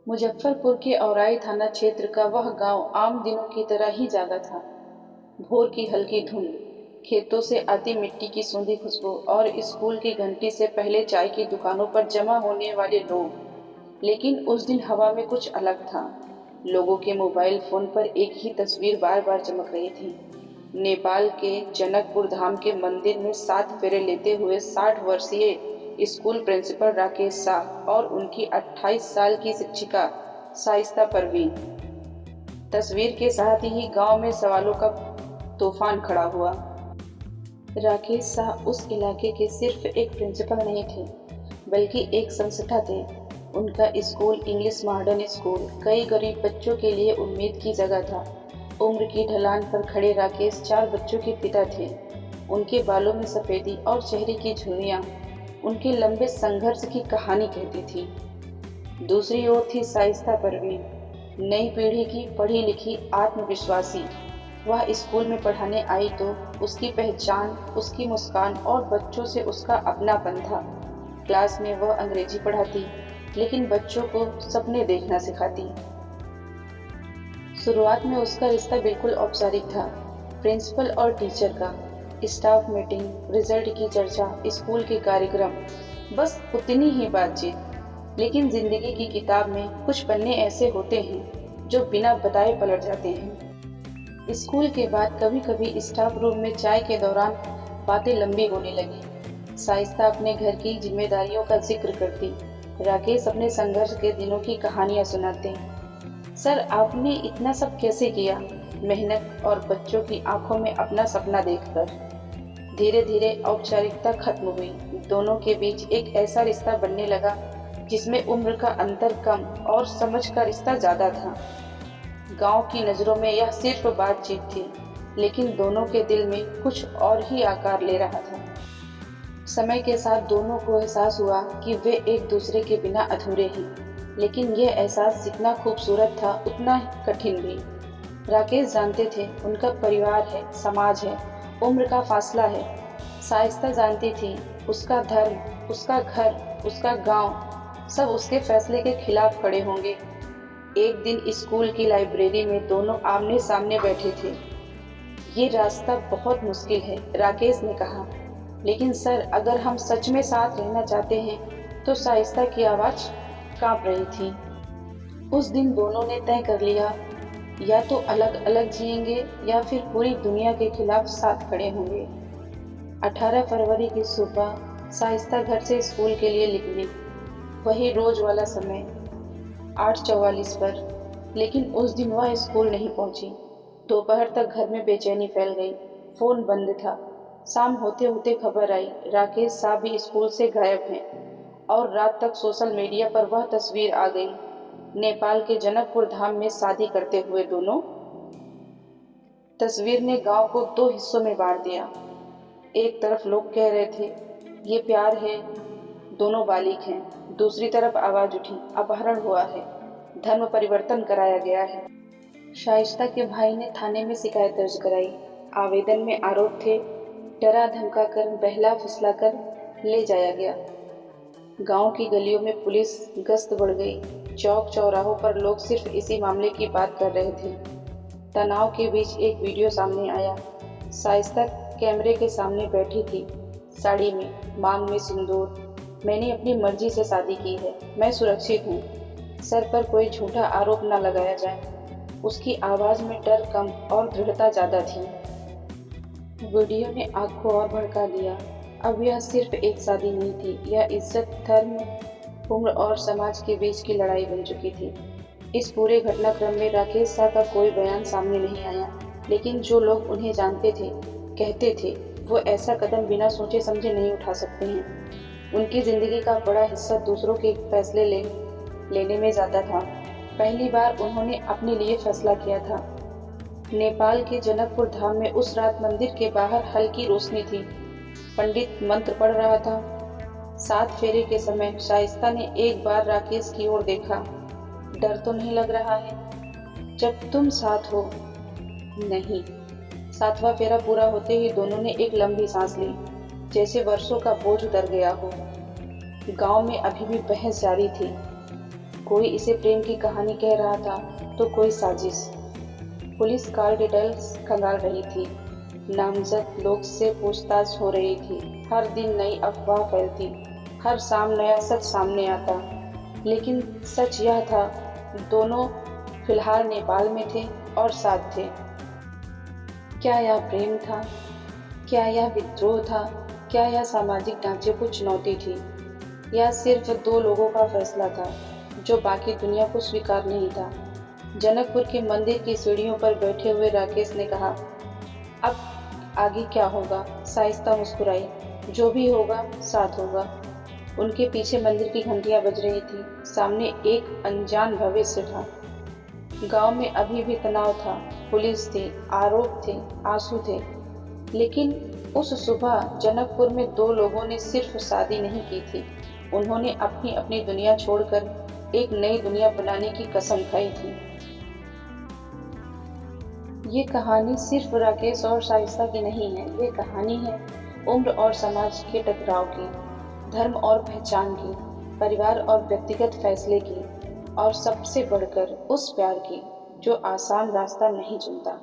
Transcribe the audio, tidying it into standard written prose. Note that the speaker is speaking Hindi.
मुजफ्फरपुर के औराई थाना क्षेत्र का वह गांव आम दिनों की तरह ही जागा था। भोर की हल्की धुंध, खेतों से आती मिट्टी की सूंधी खुशबू और स्कूल की घंटी से पहले चाय की दुकानों पर जमा होने वाले लोग। लेकिन उस दिन हवा में कुछ अलग था। लोगों के मोबाइल फोन पर एक ही तस्वीर बार बार चमक रही थी। नेपाल के जनकपुर धाम के मंदिर में 7 फेरे लेते हुए 60 वर्षीय स्कूल प्रिंसिपल राकेश शाह और उनकी 28 साल की शिक्षिका शाइस्ता परवीन। तस्वीर के साथ ही गांव में सवालों का तूफान खड़ा हुआ। राकेश शाह उस इलाके के सिर्फ एक प्रिंसिपल नहीं थे, बल्कि एक संस्था थे। उनका स्कूल इंग्लिश मॉडर्न स्कूल कई गरीब बच्चों के लिए उम्मीद की जगह था। उम्र की ढलान पर खड़े राकेश 4 बच्चों के पिता थे। उनके बालों में सफेदी और चेहरे की झुर्रियां उनके लंबे संघर्ष की कहानी कहती थी। दूसरी ओर थी शाइस्ता परवीन, नई पीढ़ी की पढ़ी लिखी आत्मविश्वासी। वह स्कूल में पढ़ाने आई तो उसकी पहचान उसकी मुस्कान और बच्चों से उसका अपनापन था। क्लास में वह अंग्रेजी पढ़ाती, लेकिन बच्चों को सपने देखना सिखाती। शुरुआत में उसका रिश्ता बिल्कुल औपचारिक था, प्रिंसिपल और टीचर का। स्टाफ मीटिंग, रिजल्ट की चर्चा, स्कूल के कार्यक्रम, बस उतनी ही बातचीत। लेकिन जिंदगी की किताब में कुछ पन्ने ऐसे होते हैं जो बिना बताए पलट जाते हैं। स्कूल के बाद कभी कभी स्टाफ रूम में चाय के दौरान बातें लंबी होने लगी। शाइस्ता अपने घर की जिम्मेदारियों का जिक्र करती, राकेश अपने संघर्ष के दिनों की कहानियां सुनाते। सर, आपने इतना सब कैसे किया? मेहनत और बच्चों की आंखों में अपना सपना देखकर। धीरे धीरे औपचारिकता खत्म हुई। दोनों के बीच एक ऐसा रिश्ता बनने लगा जिसमें उम्र का अंतर कम और समझ का रिश्ता ज्यादा था। गांव की नजरों में यह सिर्फ बातचीत थी, लेकिन दोनों के दिल में कुछ और ही आकार ले रहा था। समय के साथ दोनों को एहसास हुआ कि वे एक दूसरे के बिना अधूरे हैं, लेकिन यह एहसास जितना खूबसूरत था उतना कठिन भी। राकेश जानते थे उनका परिवार है, समाज है, उम्र का फासला है। शाइस्ता जानती थी उसका धर्म, उसका घर, उसका गांव, सब उसके फैसले के खिलाफ खड़े होंगे। एक दिन स्कूल की लाइब्रेरी में दोनों आमने सामने बैठे थे। ये रास्ता बहुत मुश्किल है, राकेश ने कहा, लेकिन सर, अगर हम सच में साथ रहना चाहते हैं तो शाइस्ता की आवाज कांप रही थी। उस दिन दोनों ने तय कर लिया, या तो अलग अलग जिएंगे या फिर पूरी दुनिया के खिलाफ साथ खड़े होंगे। 18 फरवरी की सुबह शाइस्ता घर से स्कूल के लिए निकली। वही रोज वाला समय, 8:44 पर। लेकिन उस दिन वह स्कूल नहीं पहुंची। दोपहर तक घर में बेचैनी फैल गई। फोन बंद था। शाम होते होते खबर आई, राकेश शाह भी स्कूल से गायब हैं। और रात तक सोशल मीडिया पर वह तस्वीर आ गई, नेपाल के जनकपुर धाम में शादी करते हुए दोनों। तस्वीर ने गांव को 2 हिस्सों में बांट दिया। एक तरफ लोग कह रहे थे ये प्यार है, दोनों बालिग हैं। दूसरी तरफ आवाज उठी, अपहरण हुआ है, धर्म परिवर्तन कराया गया है। शाइस्ता के भाई ने थाने में शिकायत दर्ज कराई। आवेदन में आरोप थे डरा धमका कर, बहला फुसला कर ले जाया गया। गांव की गलियों में पुलिस गश्त बढ़ गई। चौक चौराहों पर लोग सिर्फ इसी मामले की बात कर रहे थे। तनाव के बीच एक वीडियो सामने आया। शाइस्ता कैमरे के सामने बैठी थी, साड़ी में, मांग में सिंदूर। मैंने अपनी मर्जी से शादी की है, मैं सुरक्षित हूँ, सर पर कोई झूठा आरोप न लगाया जाए। उसकी आवाज में डर कम और दृढ़ता ज्यादा थी। वीडियो ने आग को और भड़का दिया। अब यह सिर्फ एक शादी नहीं थी, यह इज्जत, धर्म, उम्र और समाज के बीच की लड़ाई बन चुकी थी। इस पूरे घटनाक्रम में राकेश शाह का कोई बयान सामने नहीं आया, लेकिन जो लोग उन्हें जानते थे कहते थे वो ऐसा कदम बिना सोचे समझे नहीं उठा सकते हैं। उनकी जिंदगी का बड़ा हिस्सा दूसरों के फैसले लेने में ज़्यादा था। पहली बार उन्होंने अपने लिए फैसला किया था। नेपाल के जनकपुर धाम में उस रात मंदिर के बाहर हल्की रोशनी थी। पंडित मंत्र पढ़ रहा था। 7 फेरे के समय शाइस्ता ने एक बार राकेश की ओर देखा। डर तो नहीं लग रहा है जब तुम साथ हो? नहीं। 7वां फेरा पूरा होते ही दोनों ने एक लंबी सांस ली, जैसे वर्षों का बोझ उतर गया हो। गांव में अभी भी बहस जारी थी। कोई इसे प्रेम की कहानी कह रहा था तो कोई साजिश। पुलिस कॉल डिटेल्स खंगाल रही थी, नामजद लोग से पूछताछ हो रही थी। हर दिन नई अफवाह फैलती, हर शाम नया सच सामने आता। लेकिन सच यह था, दोनों फिलहाल नेपाल में थे और साथ थे। क्या यह प्रेम था? क्या यह विद्रोह था? क्या यह सामाजिक ढांचे को चुनौती थी? यह सिर्फ दो लोगों का फैसला था जो बाकी दुनिया को स्वीकार नहीं था। जनकपुर के मंदिर की सीढ़ियों पर बैठे हुए राकेश ने कहा, अब आगे क्या होगा? साइस्ता मुस्कुराई, जो भी होगा साथ होगा। उनके पीछे मंदिर की घंटियां बज रही थी। सामने एक अनजान भविष्य था। गांव में अभी भी तनाव था, पुलिस थी, आरोप थे, आंसू थे। लेकिन उस सुबह जनकपुर में दो लोगों ने सिर्फ शादी नहीं की थी, उन्होंने अपनी अपनी दुनिया छोड़कर एक नई दुनिया बनाने की कसम खाई थी। ये कहानी सिर्फ राकेश और शाइस्ता की नहीं है, ये कहानी है उम्र और समाज के टकराव की, धर्म और पहचान की, परिवार और व्यक्तिगत फैसले की, और सबसे बढ़कर उस प्यार की जो आसान रास्ता नहीं चुनता।